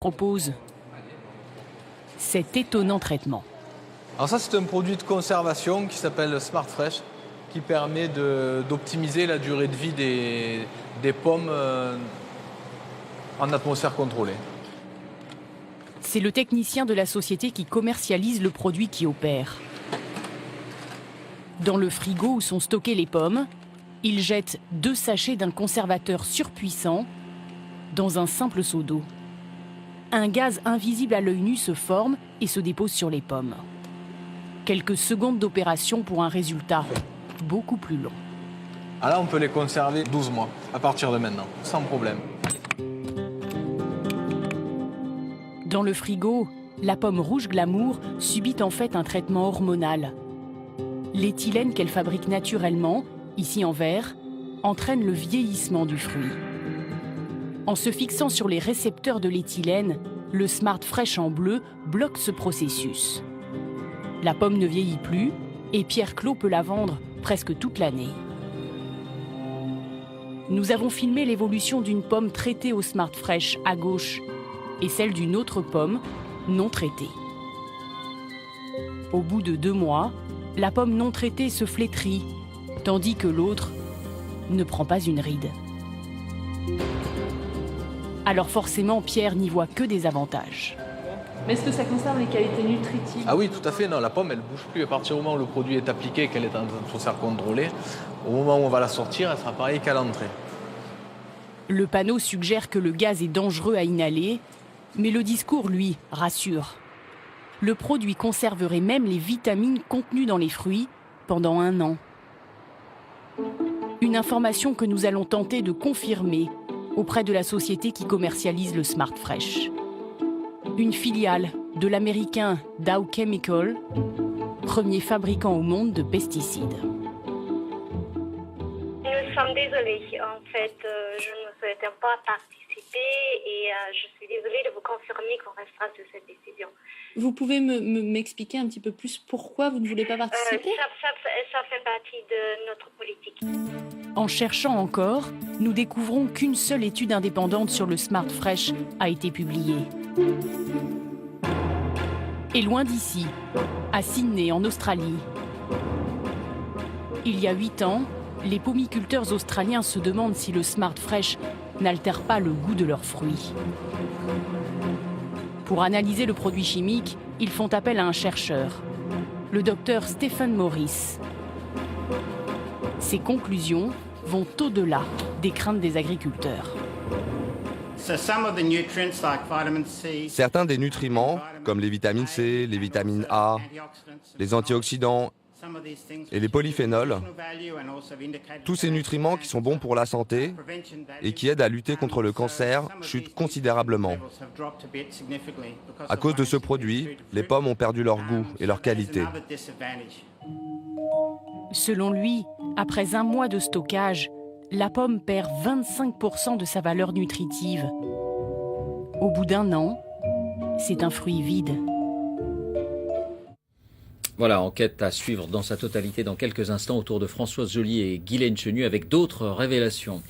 propose cet étonnant traitement. Alors ça, c'est un produit de conservation qui s'appelle Smart Fresh, qui permet d'optimiser la durée de vie des pommes en atmosphère contrôlée. C'est le technicien de la société qui commercialise le produit qui opère. Dans le frigo où sont stockées les pommes, il jette 2 sachets d'un conservateur surpuissant dans un simple seau d'eau. Un gaz invisible à l'œil nu se forme et se dépose sur les pommes. Quelques secondes d'opération pour un résultat beaucoup plus long. Ah là, on peut les conserver 12 mois à partir de maintenant, sans problème. Dans le frigo, la pomme rouge glamour subit en fait un traitement hormonal. L'éthylène qu'elle fabrique naturellement, ici en verre, entraîne le vieillissement du fruit. En se fixant sur les récepteurs de l'éthylène, le Smart Fresh en bleu bloque ce processus. La pomme ne vieillit plus et Pierre Clos peut la vendre presque toute l'année. Nous avons filmé l'évolution d'une pomme traitée au Smart Fresh à gauche et celle d'une autre pomme non traitée. Au bout de 2 mois, la pomme non traitée se flétrit, tandis que l'autre ne prend pas une ride. Alors forcément, Pierre n'y voit que des avantages. Mais est-ce que ça conserve les qualités nutritives? Ah oui, tout à fait. Non, la pomme, elle ne bouge plus. À partir du moment où le produit est appliqué et qu'elle est en atmosphère contrôlée, au moment où on va la sortir, elle sera pareille qu'à l'entrée. Le panneau suggère que le gaz est dangereux à inhaler, mais le discours, lui, rassure. Le produit conserverait même les vitamines contenues dans les fruits pendant 1 an. Une information que nous allons tenter de confirmer auprès de la société qui commercialise le Smart Fresh. Une filiale de l'américain Dow Chemical, premier fabricant au monde de pesticides. Nous sommes désolés. En fait, je ne souhaitais pas participer et je suis désolée de vous confirmer qu'on restera sur cette décision. Vous pouvez m'expliquer un petit peu plus pourquoi vous ne voulez pas participer? Ça fait partie de notre politique. En cherchant encore, nous découvrons qu'une seule étude indépendante sur le Smart Fresh a été publiée. Et loin d'ici, à Sydney, en Australie. Il y a 8 ans, les pomiculteurs australiens se demandent si le Smart Fresh n'altère pas le goût de leurs fruits. Pour analyser le produit chimique, ils font appel à un chercheur, le docteur Stephen Morris. Ses conclusions vont au-delà des craintes des agriculteurs. Certains des nutriments, comme les vitamines C, les vitamines A, les antioxydants et les polyphénols, tous ces nutriments qui sont bons pour la santé et qui aident à lutter contre le cancer, chutent considérablement. À cause de ce produit, les pommes ont perdu leur goût et leur qualité. Selon lui, après 1 mois de stockage, la pomme perd 25% de sa valeur nutritive. Au bout d'1 an, c'est un fruit vide. Voilà, enquête à suivre dans sa totalité dans quelques instants autour de Françoise Joly et Guylaine Chenu avec d'autres révélations.